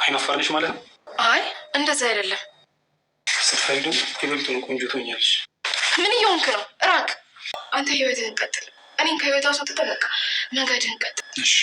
አይናፋርነሽ ማለት ነው? አይ እንደዛ አይደለም። ስትፈሪ ደግሞ ይበልጡን ቆንጆ ትሆኛለሽ። ምን እየሆንክ ነው? ራቅ። አንተ ህይወትህን ቀጥል። እኔን ከህይወት አስወጥተህ በቃ መንገድህን ቀጥል። እሺ።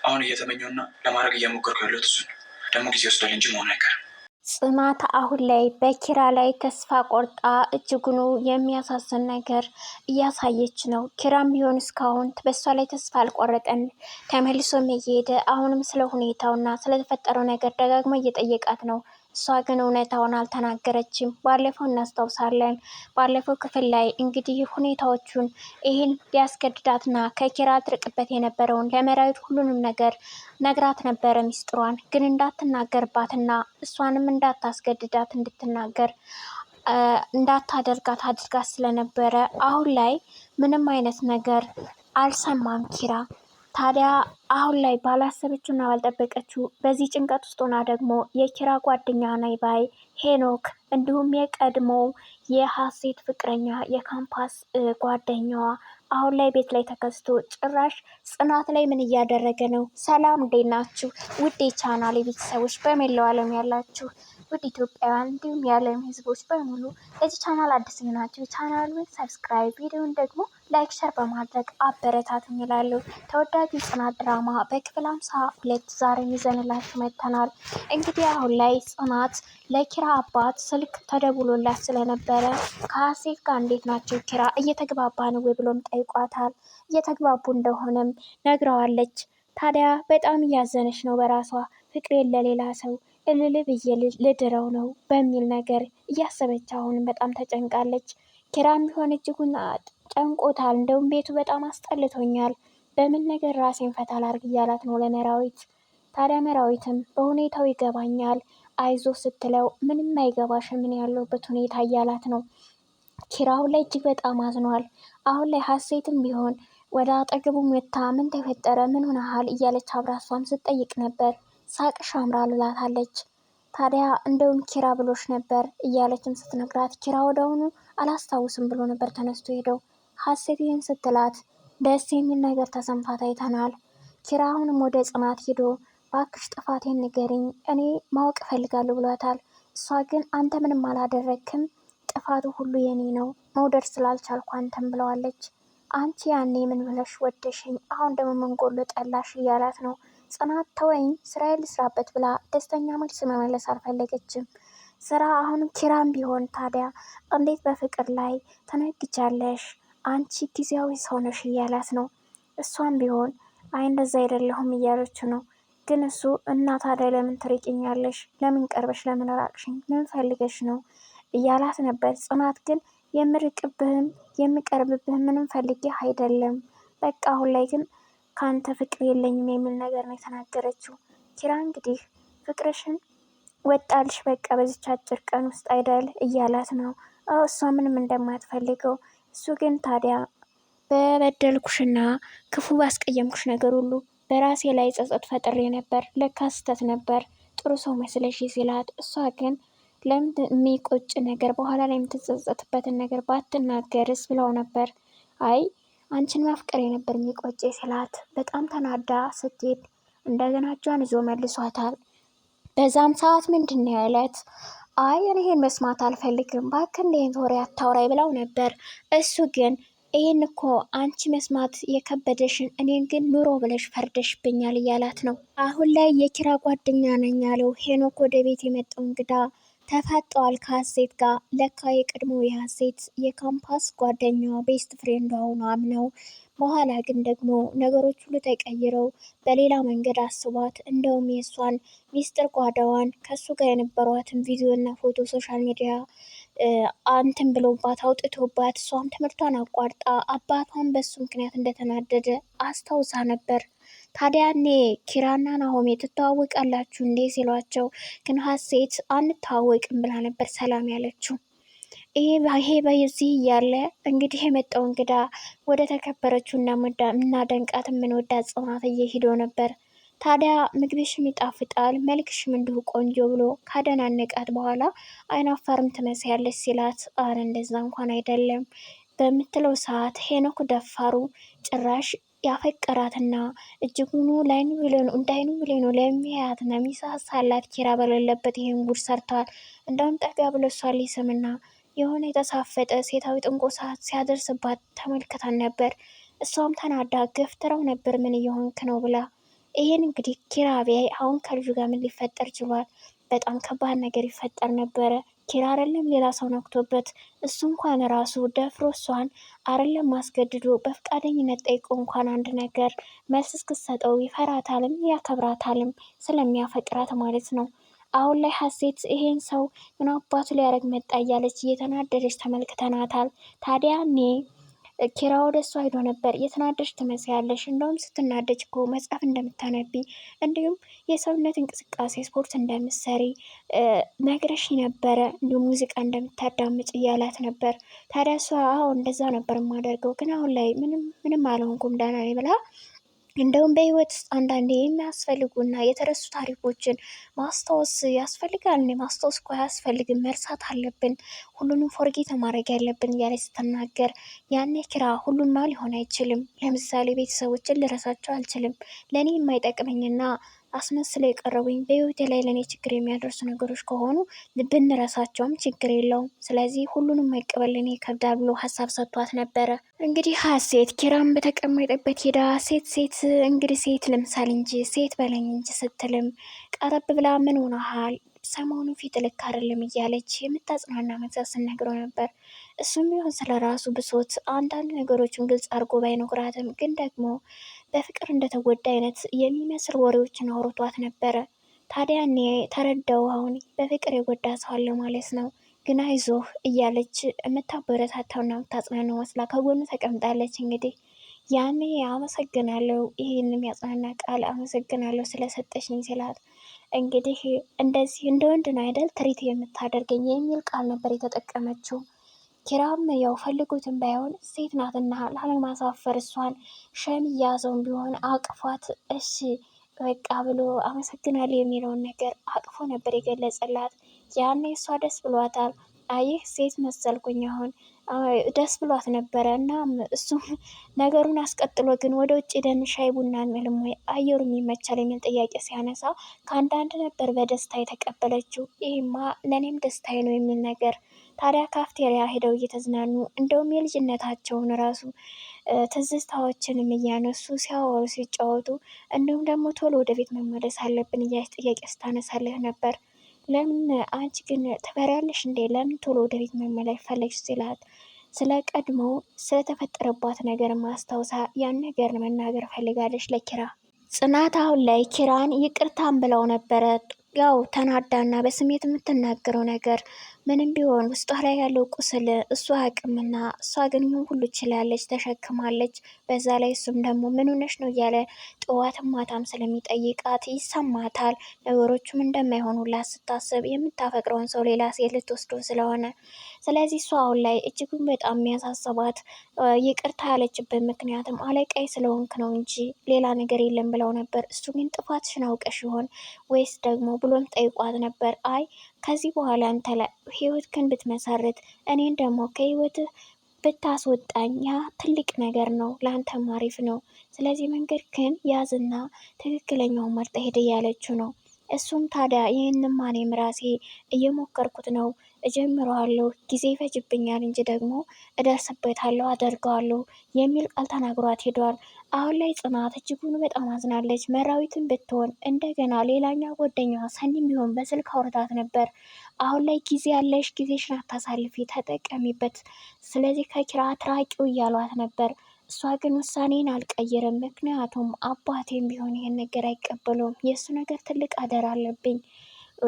አሁን እየተመኘውና ለማድረግ እየሞከርኩ ያለሁት እሱ ነው። ደግሞ ጊዜ ወስዷል እንጂ መሆን አይቀርም። ጽናት አሁን ላይ በኪራ ላይ ተስፋ ቆርጣ እጅጉኑ የሚያሳዝን ነገር እያሳየች ነው። ኪራም ቢሆን እስካሁን በሷ ላይ ተስፋ አልቆረጠም። ተመልሶም እየሄደ አሁንም ስለ ሁኔታውና ስለተፈጠረው ነገር ደጋግሞ እየጠየቃት ነው። እሷ ግን እውነታውን አልተናገረችም። ባለፈው እናስታውሳለን። ባለፈው ክፍል ላይ እንግዲህ ሁኔታዎቹን ይህን ሊያስገድዳትና ከኪራ ትርቅበት የነበረውን ለመራዊት ሁሉንም ነገር ነግራት ነበረ። ሚስጥሯን ግን እንዳትናገርባትና እሷንም እንዳታስገድዳት እንድትናገር እንዳታደርጋት አድርጋት ስለነበረ አሁን ላይ ምንም አይነት ነገር አልሰማም ኪራ። ታዲያ አሁን ላይ ባላሰበችውና ባልጠበቀችው በዚህ ጭንቀት ውስጥ ሆና ደግሞ የኪራ ጓደኛ ነኝ ባይ ሄኖክ እንዲሁም የቀድሞው የሀሴት ፍቅረኛ የካምፓስ ጓደኛዋ አሁን ላይ ቤት ላይ ተከስቶ ጭራሽ ጽናት ላይ ምን እያደረገ ነው? ሰላም እንዴት ናችሁ? ውድ የቻናሌ ቤተሰቦች በመላው ዓለም ያላችሁ ውድ ኢትዮጵያውያን እንዲሁም የዓለም ሕዝቦች በሙሉ ለዚህ ቻናል አዲስ ናቸው። ቻናሉን ሰብስክራይብ፣ ቪዲዮን ደግሞ ላይክ፣ ሸር በማድረግ አበረታቱኝ እላለሁ። ተወዳጁ ጽናት ድራማ በክፍል 52 ዛሬ ይዘንላችሁ መጥተናል። እንግዲህ አሁን ላይ ጽናት ለኪራ አባት ስልክ ተደውሎላት ስለነበረ ከሀሴት ጋር እንዴት ናቸው ኪራ እየተግባባ ነው ወይ ብሎም ጠይቋታል። እየተግባቡ እንደሆነም ነግረዋለች። ታዲያ በጣም እያዘነች ነው በራሷ ፍቅሬን ለሌላ ሰው እልል ብዬ ልድረው ነው በሚል ነገር እያሰበች አሁንም በጣም ተጨንቃለች። ኪራም ቢሆን እጅጉን ጨንቆታል። እንደውም ቤቱ በጣም አስጠልቶኛል፣ በምን ነገር ራሴን ፈታ ላርግ እያላት ነው ለመራዊት። ታዲያ መራዊትም በሁኔታው ይገባኛል አይዞ ስትለው ምንም አይገባሽ ምን ያለውበት ሁኔታ እያላት ነው። ኪራ አሁን ላይ እጅግ በጣም አዝኗል። አሁን ላይ ሀሴትም ቢሆን ወደ አጠገቡ መታ ምን ተፈጠረ ምን ሆነሃል እያለች አብራሷም ስትጠይቅ ነበር። ሳቅሽ ያምራል እላታለች። ታዲያ እንደውም ኪራ ብሎሽ ነበር እያለችም ስትነግራት ኪራ ወደውኑ አላስታውስም ብሎ ነበር ተነስቶ ሄደው። ሀሴት ይህን ስትላት ደስ የሚል ነገር ተሰምቷት አይተናል። ኪራ አሁንም ወደ ጽናት ሄዶ ባክሽ ጥፋቴን ንገሪኝ እኔ ማወቅ እፈልጋለሁ ብሏታል። እሷ ግን አንተ ምንም አላደረግክም ጥፋቱ ሁሉ የኔ ነው መውደድ ስላልቻልኩ አንተም ብለዋለች። አንቺ ያኔ ምን ብለሽ ወደሽኝ አሁን ደግሞ ምን ጎሎ ጠላሽ እያላት ነው። ጽናት ተወኝ ስራዬን ልስራበት ብላ ደስተኛ መልስ መመለስ አልፈለገችም። ስራ አሁንም ኪራም ቢሆን ታዲያ እንዴት በፍቅር ላይ ተነግጃለሽ አንቺ ጊዜያዊ ሰው ነሽ እያላት ነው። እሷም ቢሆን አይ እንደዛ አይደለሁም እያለች ነው። ግን እሱ እና ታዲያ ለምን ትርቂኛለሽ ለምን ቀርበሽ ለምን ራቅሽኝ ምን ፈልገሽ ነው እያላት ነበር። ጽናት ግን የምርቅብህም የምቀርብብህም ምንም ፈልጌ አይደለም በቃ አሁን ላይ ግን ከአንተ ፍቅር የለኝም የሚል ነገር ነው የተናገረችው። ኪራ እንግዲህ ፍቅርሽን ወጣልሽ በቃ በዚች አጭር ቀን ውስጥ አይደል እያላት ነው። እሷ ምንም እንደማትፈልገው እሱ ግን ታዲያ በበደልኩሽና ክፉ ባስቀየምኩሽ ነገር ሁሉ በራሴ ላይ ጸጸት ፈጥሬ ነበር ለካ ስህተት ነበር ጥሩ ሰው መስለሽ ሲላት፣ እሷ ግን ለምን የሚቆጭ ነገር በኋላ ላይ የምትጸጸትበትን ነገር ባትናገርስ ብለው ነበር። አይ አንቺን ማፍቀር የነበር የሚቆጭ ሲላት በጣም ተናዳ ስትሄድ እንደገና እጇን ይዞ መልሷታል። በዛም ሰዓት ምንድን ነው ያለት? አይ ይሄን መስማት አልፈልግም ባክን ይሄን ወሬ አታውራይ ብለው ነበር። እሱ ግን ይህን እኮ አንቺ መስማት የከበደሽን እኔን ግን ኑሮ ብለሽ ፈርደሽብኛል እያላት ነው። አሁን ላይ የኪራ ጓደኛ ነኝ ያለው ሄኖክ ወደ ቤት የመጣው እንግዳ ተፋጠዋል ከሀሴት ጋር። ለካ የቀድሞ የሀሴት የካምፓስ ጓደኛዋ ቤስት ፍሬንዷ ሆኖ አምነው በኋላ ግን ደግሞ ነገሮች ሁሉ ተቀይረው በሌላ መንገድ አስቧት እንደውም የእሷን ሚስጥር ጓዳዋን ከሱ ጋር የነበሯትን ቪዲዮ እና ፎቶ ሶሻል ሚዲያ አንትን ብሎባት አውጥቶባት እሷም ትምህርቷን አቋርጣ አባቷን በሱ ምክንያት እንደተናደደ አስታውሳ ነበር። ታዲያ እኔ ኪራና ናሆሜ ትተዋወቃላችሁ እንዴ ሲሏቸው ግን ሀሴት አንተዋወቅም ብላ ነበር ሰላም ያለችው። ይሄ በዚህ እያለ እንግዲህ የመጣው እንግዳ ወደ ተከበረችው እናደንቃት የምንወዳት ጽናት እየሄዶ ነበር። ታዲያ ምግብሽም ይጣፍጣል መልክሽም እንዲሁ ቆንጆ ብሎ ካደናነቃት በኋላ አይናፋርም ትመስያለች ሲላት፣ አረ እንደዛ እንኳን አይደለም በምትለው ሰዓት ሄኖክ ደፋሩ ጭራሽ ያፈቀራትና እጅጉኑ ላይኑ ብሌኑ እንዳይኑ ብሌኑ ለሚያያትና ሚሳሳላት ኪራ በሌለበት ይህን ጉድ ሰርተዋል። እንደውም ጠጋ ብሎ እሷን ሊስምና የሆነ የተሳፈጠ ሴታዊ ጥንቆሳ ሲያደርስባት ተመልክታን ነበር። እሷም ተናዳ ገፍትረው ነበር ምን እየሆንክ ነው ብላ። ይህን እንግዲህ ኪራ ቢያይ አሁን ከልጁ ጋር ምን ሊፈጠር ችሏል? በጣም ከባድ ነገር ይፈጠር ነበረ። ኪራ አይደለም ሌላ ሰው ነክቶበት እሱ እንኳን ራሱ ደፍሮ እሷን አይደለም ማስገድዶ በፍቃደኝነት ጠይቆ እንኳን አንድ ነገር መልስ እስክሰጠው ይፈራታልም ያከብራታልም ስለሚያፈቅራት ማለት ነው። አሁን ላይ ሀሴት ይሄን ሰው ምን አባቱ ሊያደርግ መጣ እያለች እየተናደደች ተመልክተናታል። ታዲያ እኔ ኪራ ወደ እሷ ሄዶ ነበር። የተናደድሽ ትመስያለሽ፣ እንደውም ስትናደጅ እኮ መጽሐፍ እንደምታነቢ እንዲሁም የሰውነት እንቅስቃሴ ስፖርት እንደምትሰሪ ነግረሽ ነበረ፣ እንዲሁም ሙዚቃ እንደምታዳምጭ እያላት ነበር። ታዲያ እሷ አዎ እንደዛ ነበር የማደርገው፣ ግን አሁን ላይ ምንም አልሆንኩም ደህና ነኝ ብላ እንደውም በህይወት ውስጥ አንዳንዴ የሚያስፈልጉና የተረሱ ታሪኮችን ማስታወስ ያስፈልጋል። እኔ ማስታወስ እኮ አያስፈልግም፣ መርሳት አለብን፣ ሁሉንም ፎርጌት ማድረግ ያለብን እያለች ስትናገር ያኔ ኪራ ሁሉማ ሊሆን አይችልም። ለምሳሌ ቤተሰቦችን ልረሳቸው አልችልም። ለእኔ የማይጠቅመኝና አስመስለው የቀረቡኝ በህይወቴ ላይ ለእኔ ችግር የሚያደርሱ ነገሮች ከሆኑ ብንረሳቸውም ችግር የለውም። ስለዚህ ሁሉንም መቀበል ለእኔ ይከብዳል ብሎ ሀሳብ ሰጥቷት ነበረ። እንግዲህ ሀሴት ኪራም በተቀመጠበት ሄዳ ሴት እንግዲህ ሴት ልምሳል እንጂ ሴት በለኝ እንጂ ስትልም ቀረብ ብላ ምን ሆነሃል ሰሞኑ ፊት ልክ አይደለም እያለች የምታጽናና መግዛት ስነግረው ነበር። እሱም ቢሆን ስለ ራሱ ብሶት አንዳንድ ነገሮችን ግልጽ አድርጎ ባይነግራትም ግን ደግሞ በፍቅር እንደተጎዳ አይነት የሚመስል ወሬዎችን አውርቷት ነበረ። ታዲያ እኔ ተረዳው፣ አሁን በፍቅር የጎዳ ሰው አለ ማለት ነው፣ ግን አይዞህ እያለች የምታበረታታውና የምታጽናናው መስላ ከጎኑ ተቀምጣለች። እንግዲህ ያኔ አመሰግናለሁ፣ ይህን የሚያጽናና ቃል አመሰግናለሁ ስለሰጠሽኝ ሲላት እንግዲህ እንደዚህ እንደ ወንድ ነው አይደል ትሪት የምታደርገኝ የሚል ቃል ነበር የተጠቀመችው። ኪራም ያው ፈልጉትም ባይሆን ሴት ናትና ላለማሳፈር እሷን ሸም እያዘውን ቢሆን አቅፏት እሺ በቃ ብሎ አመሰግናለሁ የሚለውን ነገር አቅፎ ነበር የገለጸላት። ያኔ እሷ ደስ ብሏታል። አይህ ሴት መሰልኩኝ አሁን ደስ ብሏት ነበረ። እና እሱም ነገሩን አስቀጥሎ ግን ወደ ውጭ ደን ሻይ ቡና እንልም ወይ አየሩ የሚመቻል የሚል ጥያቄ ሲያነሳ ከአንዳንድ ነበር በደስታ የተቀበለችው። ይህማ ለእኔም ደስታዬ ነው የሚል ነገር። ታዲያ ካፍቴሪያ ሄደው እየተዝናኑ እንደውም የልጅነታቸውን ራሱ ትዝታዎችንም እያነሱ ሲያወሩ ሲጫወቱ፣ እንዲሁም ደግሞ ቶሎ ወደ ቤት መመለስ አለብን እያለች ጥያቄ ስታነሳልህ ነበር። ለምን አንቺ ግን ትፈሪያለሽ እንዴ? ለምን ቶሎ ወደ ቤት መመለስ ፈለግሽ ሲላት ስለ ቀድሞ ስለተፈጠረባት ነገር ማስታወሳ ያን ነገር መናገር ፈልጋለች ለኪራ። ጽናት አሁን ላይ ኪራን ይቅርታን ብለው ነበረ። ያው ተናዳና በስሜት የምትናገረው ነገር ምንም ቢሆን ውስጧ ላይ ያለው ቁስል እሷ አቅምና እሷ ግን ይሁን ሁሉ ችላለች፣ ተሸክማለች። በዛ ላይ እሱም ደግሞ ምን ሆነሽ ነው እያለ ጠዋትም ማታም ስለሚጠይቃት ይሰማታል። ነገሮቹም እንደማይሆኑላት ስታስብ የምታፈቅረውን ሰው ሌላ ሴት ልትወስዶ ስለሆነ፣ ስለዚህ እሷ አሁን ላይ እጅጉን በጣም የሚያሳስባት ይቅርታ ያለችበት ምክንያትም አለቃይ ስለሆንክ ነው እንጂ ሌላ ነገር የለም ብለው ነበር። እሱ ግን ጥፋትሽን አውቀሽ ይሆን ወይስ ደግሞ ብሎም ጠይቋት ነበር። አይ ከዚህ በኋላ አንተ ላይ ህይወትህን ብትመሰርት እኔን ደግሞ ከህይወትህ ብታስወጣኝ ያ ትልቅ ነገር ነው፣ ለአንተም አሪፍ ነው። ስለዚህ መንገድ ግን ያዝና ትክክለኛውን መርጠ ሄደ እያለችው ነው። እሱም ታዲያ ይህንም እኔም ራሴ እየሞከርኩት ነው፣ እጀምረዋለሁ፣ ጊዜ ይፈጅብኛል እንጂ ደግሞ እደርስበታለሁ፣ አደርገዋለሁ የሚል ቃል ተናግሯት ሄዷል። አሁን ላይ ጽናት እጅጉን በጣም አዝናለች። መራዊትን ብትሆን እንደገና ሌላኛ ጓደኛዋ ሰኒም ቢሆን በስልክ አውርታት ነበር። አሁን ላይ ጊዜ ያለሽ፣ ጊዜሽን አታሳልፊ፣ ተጠቀሚበት፣ ስለዚህ ከኪራ አትራቂው እያሏት ነበር። እሷ ግን ውሳኔን አልቀይርም፣ ምክንያቱም አባቴም ቢሆን ይሄን ነገር አይቀበለውም። የእሱ ነገር ትልቅ አደራ አለብኝ፣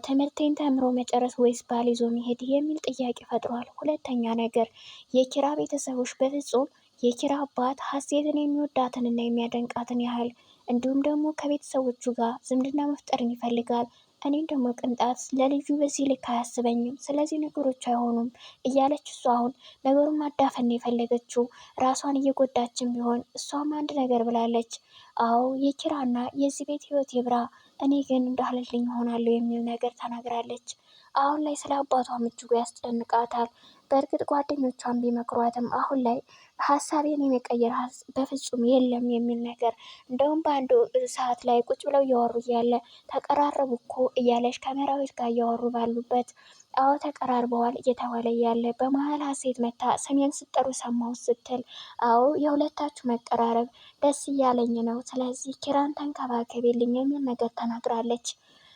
ትምህርቴን ተምሮ መጨረስ ወይስ ባል ይዞ መሄድ የሚል ጥያቄ ፈጥሯል። ሁለተኛ ነገር የኪራ ቤተሰቦች በፍጹም የኪራ አባት ሀሴትን የሚወዳትንና የሚያደንቃትን ያህል እንዲሁም ደግሞ ከቤተሰቦቹ ጋር ዝምድና መፍጠርን ይፈልጋል። እኔም ደግሞ ቅንጣት ለልጁ በዚህ ልክ አያስበኝም፣ ስለዚህ ነገሮች አይሆኑም እያለች እሷ አሁን ነገሩን ማዳፈን የፈለገችው ራሷን እየጎዳችን ቢሆን እሷም አንድ ነገር ብላለች። አዎ የኪራና የዚህ ቤት ህይወት ይብራ፣ እኔ ግን እንዳልልኝ ሆናለሁ የሚል ነገር ተናግራለች። አሁን ላይ ስለ አባቷም እጅጉ ያስጨንቃታል። በእርግጥ ጓደኞቿን ቢመክሯትም አሁን ላይ ሀሳቤን የመቀየር በፍጹም የለም የሚል ነገር፣ እንደውም በአንዱ ሰዓት ላይ ቁጭ ብለው እያወሩ እያለ ተቀራረቡ እኮ እያለች ከመራዊት ጋር እያወሩ ባሉበት አዎ ተቀራርበዋል እየተባለ እያለ በመሀል ሀሴት መታ ስሜን ስጠሩ ሰማሁ ስትል አዎ የሁለታችሁ መቀራረብ ደስ እያለኝ ነው፣ ስለዚህ ኪራን ተንከባከቢልኝ የሚል ነገር ተናግራለች።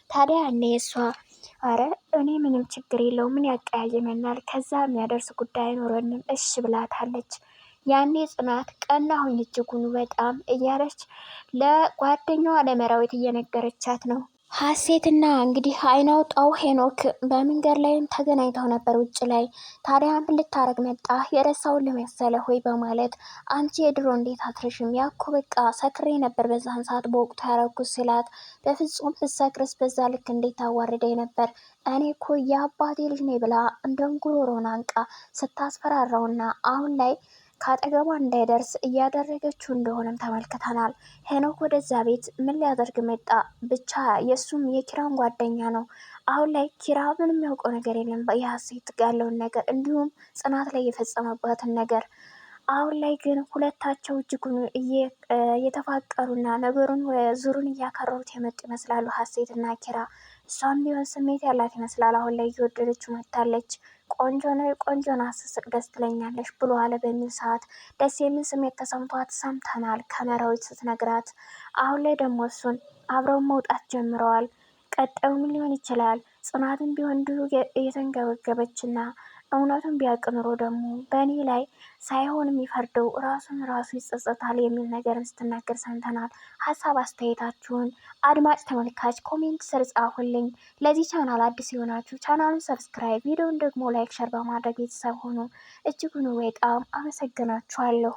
ታዲያ እኔ እሷ አረ እኔ ምንም ችግር የለው ምን ያቀያይመናል፣ ከዛ የሚያደርስ ጉዳይ አይኖረንም እሽ ብላታለች። ያኔ ጽናት ቀናሁኝ እጅጉን በጣም እያለች ለጓደኛዋ ለመራዊት እየነገረቻት ነው። ሀሴትና እንግዲህ አይናውጣው ሄኖክ በመንገድ ላይም ተገናኝተው ነበር ውጭ ላይ። ታዲያ ምን ልታረግ መጣ የረሳውን ለመሰለ ሆይ በማለት አንቺ የድሮ እንዴት አትረሽም? ያኮ በቃ ሰክሬ ነበር በዛን ሰዓት በወቅቱ ያረኩት ሲላት፣ በፍጹም ብሰክርስ በዛ ልክ እንዴት ታዋርደኝ ነበር? እኔ እኮ የአባቴ ልጅ ነኝ ብላ እንደም ጉሮሮን አንቃ ስታስፈራራውና አሁን ላይ ከአጠገቧ እንዳይደርስ እያደረገችው እንደሆነም ተመልክተናል። ሄኖክ ወደዛ ቤት ምን ሊያደርግ መጣ? ብቻ የእሱም የኪራን ጓደኛ ነው። አሁን ላይ ኪራ ምንም የሚያውቀው ነገር የለም የሀሴት ያለውን ነገር እንዲሁም ጽናት ላይ የፈጸመባትን ነገር። አሁን ላይ ግን ሁለታቸው እጅጉን እየተፋቀሩና ነገሩን ዙሩን እያከረሩት የመጡ ይመስላሉ ሀሴትና ኪራ። እሷም ቢሆን ስሜት ያላት ይመስላል። አሁን ላይ እየወደደችው መጥታለች። ቆንጆ ነው ቆንጆ ነው አስስቅ ደስ ትለኛለች ብሎ አለ በሚል ሰዓት ደስ የሚል ስሜት ተሰምቷት ሰምተናል ከመራዊት ስትነግራት። አሁን ላይ ደግሞ እሱን አብረው መውጣት ጀምረዋል። ቀጣዩ ምን ሊሆን ይችላል? ጽናትን ቢሆን እንዲሁ እየተንገበገበችና እውነቱን ቢያውቅ ኑሮ ደግሞ በእኔ ላይ ሳይሆን የሚፈርደው ራሱ ይጸጸታል የሚል ነገር ስትናገር ሰምተናል። ሀሳብ አስተያየታችሁን አድማጭ ተመልካች ኮሜንት ስር ጻፉልኝ። ለዚህ ቻናል አዲስ የሆናችሁ ቻናሉን ሰብስክራይብ፣ ቪዲዮን ደግሞ ላይክ፣ ሸር በማድረግ ቤተሰብ ሆኑ። እጅጉን በጣም አመሰግናችኋለሁ።